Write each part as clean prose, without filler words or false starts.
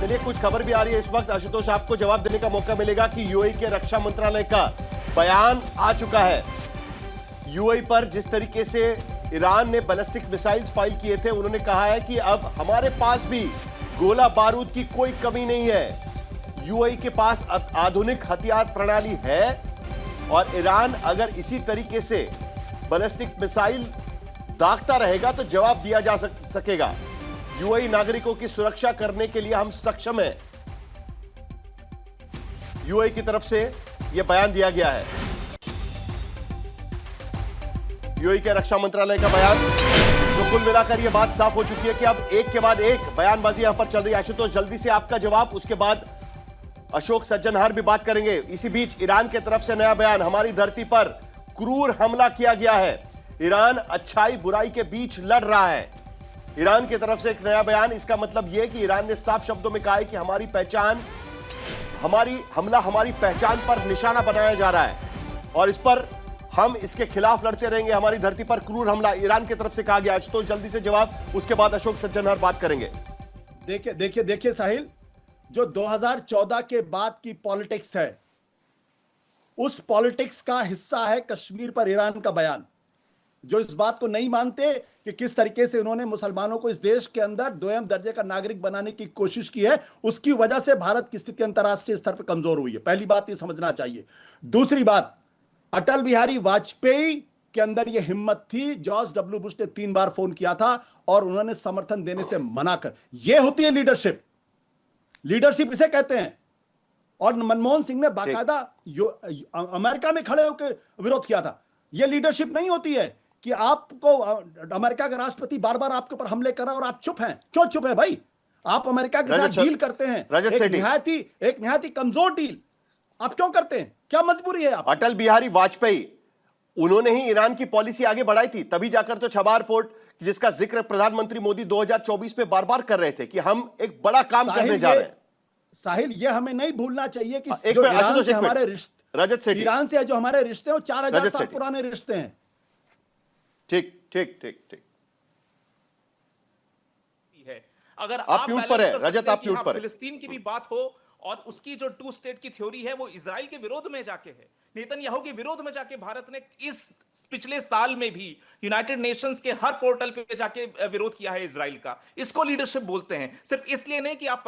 चलिए, कुछ खबर भी आ रही है इस वक्त। आशुतोष, आपको जवाब देने का मौका मिलेगा कि यूएई के रक्षा मंत्रालय का बयान आ चुका है। यूएई पर जिस तरीके से ईरान ने बैलिस्टिक मिसाइल्स फाइल किए थे, उन्होंने कहा है कि अब हमारे पास भी गोला बारूद की कोई कमी नहीं है। यूएई के पास आधुनिक हथियार प्रणाली है और ईरान अगर इसी तरीके से बैलिस्टिक मिसाइल दागता रहेगा तो जवाब दिया जा सकेगा। यूएई नागरिकों की सुरक्षा करने के लिए हम सक्षम हैं, यूएई की तरफ से यह बयान दिया गया है। यूएई के रक्षा मंत्रालय का बयान। तो कुल मिलाकर यह बात साफ हो चुकी है कि अब एक के बाद एक बयानबाजी यहां पर चल रही है। आशुतोष, जल्दी से आपका जवाब, उसके बाद अशोक सज्जनहार भी बात करेंगे। इसी बीच ईरान की तरफ से नया बयान। हमारी धरती पर क्रूर हमला किया गया है, ईरान अच्छाई बुराई के बीच लड़ रहा है। ईरान की तरफ से एक नया बयान। इसका मतलब यह कि ईरान ने साफ शब्दों में कहा है कि हमारी हमला हमारी पहचान पर निशाना बनाया जा रहा है और इस पर हम इसके खिलाफ लड़ते रहेंगे। हमारी धरती पर क्रूर हमला ईरान की तरफ से कहा गया। तो जल्दी से जवाब, उसके बाद अशोक सज्जनहार बात करेंगे। देखिए साहिल, जो 2014 के बाद की पॉलिटिक्स है, उस पॉलिटिक्स का हिस्सा है कश्मीर पर ईरान का बयान। जो इस बात को नहीं मानते कि किस तरीके से उन्होंने मुसलमानों को इस देश के अंदर दोयम दर्जे का नागरिक बनाने की कोशिश की है, उसकी वजह से भारत की स्थिति अंतर्राष्ट्रीय स्तर पर कमजोर हुई है। पहली बात ये समझना चाहिए। दूसरी बात, अटल बिहारी वाजपेयी के अंदर यह हिम्मत थी। जॉर्ज डब्ल्यू बुश ने 3 बार फोन किया था और उन्होंने समर्थन देने से मना कर। यह होती है लीडरशिप। लीडरशिप इसे कहते हैं। और मनमोहन सिंह ने बाकायदा अमेरिका में खड़े होकर विरोध किया था। यह लीडरशिप नहीं होती है कि आपको अमेरिका का राष्ट्रपति बार बार आपके ऊपर हमले कर रहा है और आप चुप हैं। क्यों चुप है भाई? आप अमेरिका के साथ डील करते हैं, एक निहायती कमजोर डील। आप क्यों करते हैं? क्या मजबूरी है आप? अटल बिहारी वाजपेयी, उन्होंने ही ईरान की पॉलिसी आगे बढ़ाई थी, तभी जाकर तो छबार पोर्ट, जिसका जिक्र प्रधानमंत्री मोदी 2024 में बार बार कर रहे थे कि हम एक बड़ा काम करने जा रहे हैं। साहिल, ये हमें नहीं भूलना चाहिए कि ईरान से हमारे रिश्ते, रजत सेठी, ईरान से जो हमारे रिश्ते हैं वो 4000 साल पुराने रिश्ते हैं। ठीक ठीक ठीक ठीक है। अगर आप म्यूट पर है रजत, आप म्यूट पर है। फिलिस्तीन की भी बात हो और उसकी जो 2 स्टेट की थ्योरी है वो इजराइल के विरोध में जाके है, नेतन्याहू के विरोध में जाके भारत ने इस पिछले साल में भी यूनाइटेड नेशंस के हर पोर्टल पे जाके विरोध किया है इजराइल का। इसको लीडरशिप बोलते हैं। सिर्फ इसलिए नहीं कि आप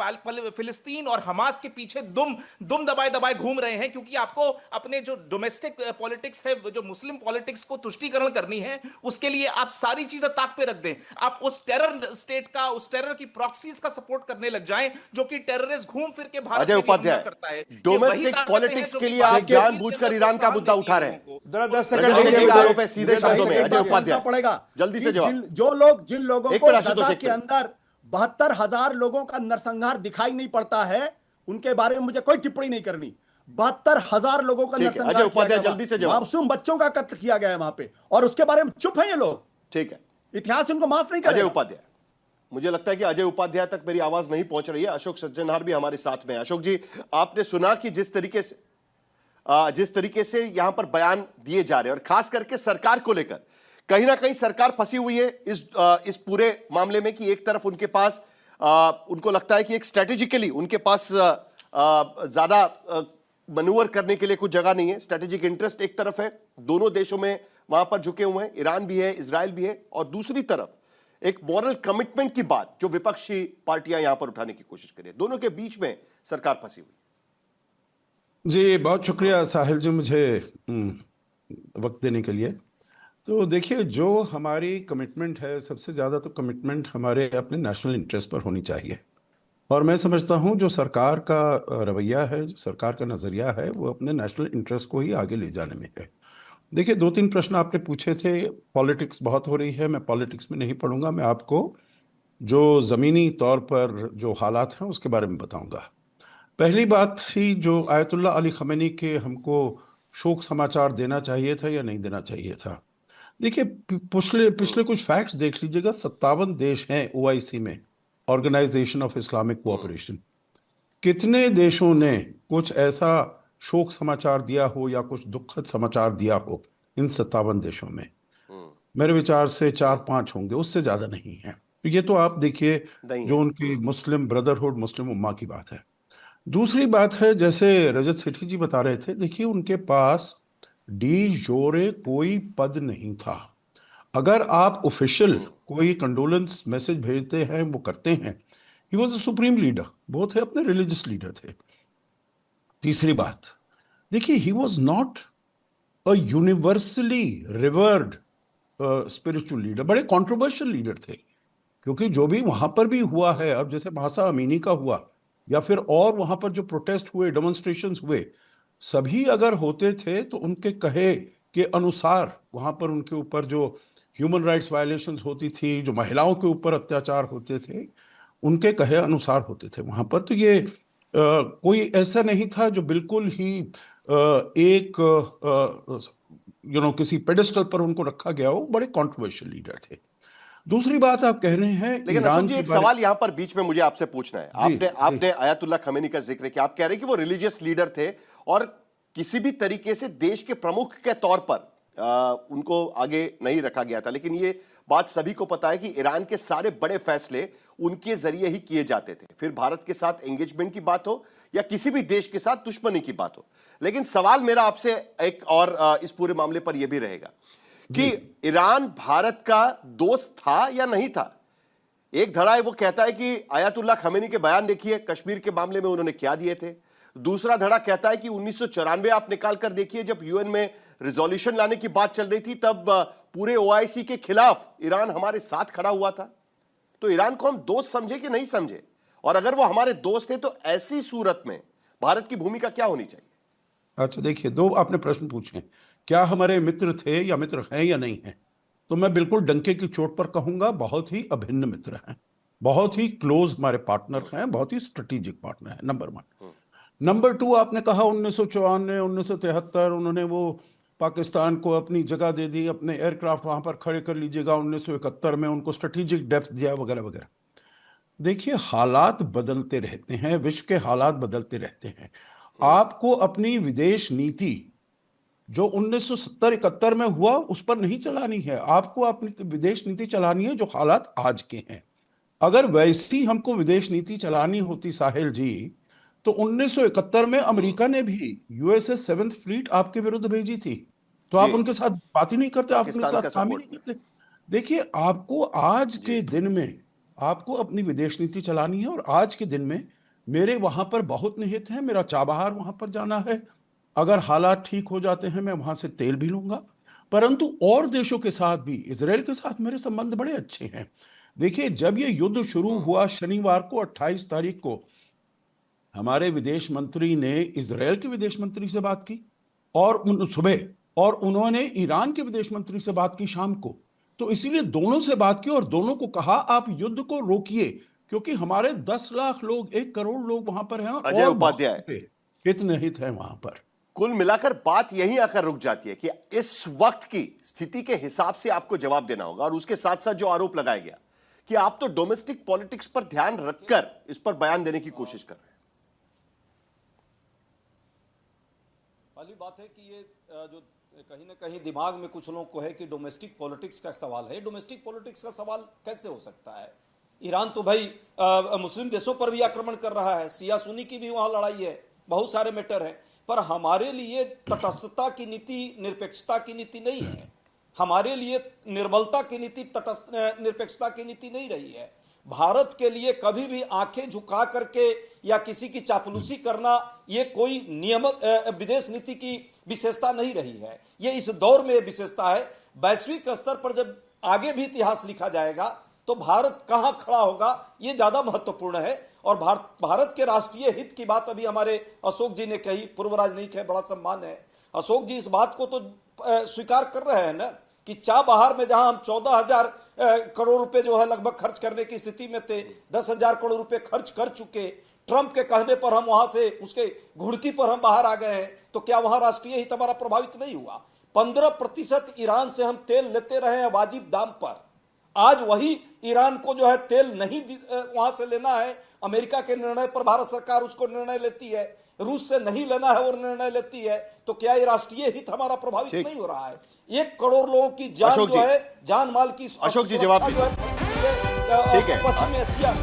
फिलिस्तीन और हमास के पीछे दुम दबाए दबाए घूम रहे हैं, क्योंकि आपको अपने जो डोमेस्टिक पॉलिटिक्स है, जो मुस्लिम पॉलिटिक्स को तुष्टीकरण करनी है, उसके लिए आप सारी चीजें ताक पे रख दें। आप उस टेरर स्टेट का, उस टेरर की प्रॉक्सीज का सपोर्ट करने लग जाएं जो कि टेररिस्ट घूम फिर के भारत अजय उपाध्याय, डोमेस्टिक पॉलिटिक्स के लिए आप जानबूझकर ईरान का मुद्दा उठा रहे हैं। 10 सेकंड आरोप है सीधे शब्दों में। अजय उपाध्याय पड़ेगा जल्दी से जवाब। जिन लोगों को गजा के अंदर 72,000 लोगों का नरसंहार दिखाई नहीं पड़ता है, उनके बारे में मुझे कोई टिप्पणी नहीं करनी। 72,000 लोगों का नरसंहार, अजय उपाध्याय जल्दी से जवाब। मासूम बच्चों का कत्ल किया गया है वहां पे और उसके बारे में चुप है ये लोग। ठीक है, इतिहास इनको माफ नहीं करेगा। अजय उपाध्याय, मुझे लगता है कि अजय उपाध्याय तक मेरी आवाज नहीं पहुंच रही है। अशोक सज्जनहार भी हमारे साथ में है। अशोक जी, आपने सुना कि जिस तरीके से यहां पर बयान दिए जा रहे हैं और खास करके सरकार को लेकर, कहीं ना कहीं सरकार फंसी हुई है इस पूरे मामले में कि एक तरफ उनके पास उनको लगता है कि एक स्ट्रेटेजिकली उनके पास ज्यादा मैन्यूवर करने के लिए कुछ जगह नहीं है। स्ट्रेटेजिक इंटरेस्ट एक तरफ है, दोनों देशों में वहां पर झुके हुए हैं, ईरान भी है, इजराइल भी है, और दूसरी तरफ एक मॉरल कमिटमेंट की बात जो विपक्षी पार्टियां यहां पर उठाने की कोशिश कर रही है। दोनों के बीच में सरकार फंसी हुई। जी बहुत शुक्रिया साहिल जी, मुझे वक्त देने के लिए। तो देखिए, जो हमारी कमिटमेंट है, सबसे ज़्यादा तो कमिटमेंट हमारे अपने नेशनल इंटरेस्ट पर होनी चाहिए। और मैं समझता हूँ जो सरकार का रवैया है, जो सरकार का नज़रिया है, वो अपने नेशनल इंटरेस्ट को ही आगे ले जाने में है। देखिए, 2-3 प्रश्न आपने पूछे थे। पॉलिटिक्स बहुत हो रही है, मैं पॉलिटिक्स में नहीं पढ़ूंगा, मैं आपको जो ज़मीनी तौर पर जो हालात हैं उसके बारे में बताऊंगा। पहली बात ही, जो आयतुल्ला अली खमेनी के हमको शोक समाचार देना चाहिए था या नहीं देना चाहिए था। देखिए, पिछले कुछ फैक्ट्स देख लीजिएगा। 57 देश हैं ओआईसी में, ऑर्गेनाइजेशन ऑफ इस्लामिक कोऑपरेशन। कितने देशों ने कुछ ऐसा शोक समाचार दिया हो या कुछ दुखद समाचार दिया हो इन 57 देशों में? मेरे विचार से 4-5 होंगे, उससे ज्यादा नहीं है। तो ये तो आप देखिए नहीं जो है। उनकी मुस्लिम ब्रदरहुड, मुस्लिम उम्मा की बात है। दूसरी बात है, जैसे रजत सेठी जी बता रहे थे, देखिए उनके पास डी जोरे कोई पद नहीं था। अगर आप ऑफिशियल कोई कंडोलेंस मैसेज भेजते हैं, वो करते हैं, he was a supreme leader, वो थे अपने रिलीजियस लीडर थे। तीसरी बात, देखिए he was not a universally revered spiritual leader, बड़े कंट्रोवर्शियल लीडर थे। क्योंकि जो भी वहां पर भी हुआ है, अब जैसे महासा अमीनी का हुआ, या फिर और वहां पर जो प्रोटेस्ट हुए, डेमोन्स्ट्रेशंस हुए, सभी अगर होते थे तो उनके कहे के अनुसार वहां पर उनके ऊपर जो ह्यूमन राइट्स वायलेशंस होती थी, जो महिलाओं के ऊपर अत्याचार होते थे, उनके कहे अनुसार होते थे वहां पर। तो ये कोई ऐसा नहीं था जो बिल्कुल ही एक किसी पेडेस्टल पर उनको रखा गया हो। बड़े कंट्रोवर्शियल लीडर थे। दूसरी बात आप कह रहे हैं लेकिन अशोक ईरान जी, के एक बारे। सवाल यहां पर बीच में मुझे आपसे पूछना है। जी आपने जी। आपने आयतुल्लाह खमेनी का जिक्र किया। आप कह रहे हैं कि वो रिलीजियस लीडर थे और किसी भी तरीके से देश के प्रमुख के तौर पर उनको आगे नहीं रखा गया था। लेकिन ये बात सभी को पता है कि ईरान के सारे बड़े फैसले उनके जरिए ही किए जाते थे, फिर भारत के साथ एंगेजमेंट की बात हो या किसी भी देश के साथ दुश्मनी की बात हो। लेकिन सवाल मेरा आपसे एक और इस पूरे मामले पर यह भी रहेगा कि ईरान भारत का दोस्त था या नहीं था। एक धड़ा है वो कहता है कि आयतुल्लाह खमेनी के बयान देखिए, कश्मीर के मामले में उन्होंने क्या दिए थे। दूसरा धड़ा कहता है कि 1994 आप निकाल कर देखिए, जब यूएन में रिजोल्यूशन लाने की बात चल रही थी, तब पूरे ओआईसी के खिलाफ ईरान हमारे साथ खड़ा हुआ था। तो ईरान को हम दोस्त समझे कि नहीं समझे, और अगर वो हमारे दोस्त थे तो ऐसी सूरत में भारत की भूमिका क्या होनी चाहिए? अच्छा देखिए, दो आपने प्रश्न पूछे, क्या हमारे मित्र थे या मित्र हैं या नहीं हैं। तो मैं बिल्कुल डंके की चोट पर कहूंगा, बहुत ही अभिन्न मित्र हैं, बहुत ही क्लोज हमारे पार्टनर हैं, बहुत ही स्ट्रेटेजिक पार्टनर हैं, नंबर वन। नंबर टू, आपने कहा 1994 1973 उन्होंने वो पाकिस्तान को अपनी जगह दे दी, अपने एयरक्राफ्ट वहां पर खड़े कर लीजिएगा, 1971 में उनको स्ट्रेटेजिक डेप्थ दिया, वगैरह वगैरह। देखिए हालात बदलते रहते हैं, विश्व के हालात बदलते रहते हैं। आपको अपनी विदेश नीति जो 1970-71 में हुआ उस पर नहीं चलानी है, आपको अपनी विदेश नीति चलानी है जो हालात आज के हैं। अगर वैसी हमको विदेश नीति चलानी होती साहिल जी, तो 1971 में अमेरिका ने भी यूएसएस 7th फ्लीट आपके विरुद्ध भेजी थी, तो आप जी, उनके साथ बात ही नहीं करते, आप उनके पाकिस्तान साथ का काम ही सपोर्ट नहीं में। करते। देखिए आपको आज जी, के दिन में आपको अपनी विदेश नीति चलानी है, और आज के दिन में मेरे वहां पर बहुत निहित है, मेरा चाबहार वहां पर जाना है। अगर हालात ठीक हो जाते हैं मैं वहां से तेल भी लूंगा। परंतु और देशों के साथ भी, इसराइल के साथ मेरे संबंध बड़े अच्छे हैं। देखिए जब ये युद्ध शुरू हुआ शनिवार को 28 तारीख को, हमारे विदेश मंत्री ने इसराइल के विदेश मंत्री से बात की और उन सुबह, और उन्होंने ईरान के विदेश मंत्री से बात की शाम को। तो इसीलिए दोनों से बात की और दोनों को कहा आप युद्ध को रोकिए, क्योंकि हमारे 10 लाख लोग, 1 करोड़ लोग वहां पर हैं, अजय और उपाध्याय, हित निहित है वहां पर। कुल मिलाकर बात यहीं आकर रुक जाती है कि इस वक्त की स्थिति के हिसाब से आपको जवाब देना होगा। और उसके साथ साथ जो आरोप लगाया गया कि आप तो डोमेस्टिक पॉलिटिक्स पर ध्यान रखकर इस पर बयान देने की कोशिश कर रहे हैं। पहली बात है कि ये जो कहीं ना कहीं दिमाग में कुछ लोगों को है कि डोमेस्टिक पॉलिटिक्स का सवाल है। डोमेस्टिक पॉलिटिक्स का सवाल कैसे हो सकता है? ईरान तो भाई मुस्लिम देशों पर भी आक्रमण कर रहा है, सिया सुन्नी की भी वहां लड़ाई है, बहुत सारे मैटर है। पर हमारे लिए तटस्थता की नीति, निरपेक्षता की नीति नहीं है। हमारे लिए निर्मलता की नीति, तटस्थ निरपेक्षता की नीति नहीं रही है। भारत के लिए कभी भी आंखें झुका करके या किसी की चापलूसी करना, ये कोई नियमित विदेश नीति की विशेषता नहीं रही है। ये इस दौर में विशेषता है। वैश्विक स्तर पर जब आगे भी इतिहास लिखा जाएगा तो भारत कहां खड़ा होगा, ये ज्यादा महत्वपूर्ण है। और भारत के राष्ट्रीय हित की बात अभी हमारे अशोक जी ने कही, पूर्व राजनयिक है, बड़ा सम्मान है। अशोक जी इस बात को तो स्वीकार कर रहे हैं ना कि चाबहार में जहां हम 14,000 करोड़ रुपए जो है लगभग खर्च करने की स्थिति में थे, 10,000 करोड़ रुपए खर्च कर चुके। ट्रंप के कहने पर हम वहां से, उसके घुड़की पर हम बाहर आ गए हैं, तो क्या वहां राष्ट्रीय हित हमारा प्रभावित नहीं हुआ? 15% ईरान से हम तेल लेते रहे हैं वाजिब दाम पर। आज वही ईरान को जो है तेल नहीं वहां से लेना है, अमेरिका के निर्णय पर भारत सरकार उसको निर्णय लेती है, रूस से नहीं लेना है और निर्णय लेती है। तो क्या ये राष्ट्रीय हित हमारा प्रभावित नहीं हो रहा है? 1 करोड़ लोगों की जान जो है, जान माल की अशोक जी जवाब जो है ठीक है। पश्चिमी एशिया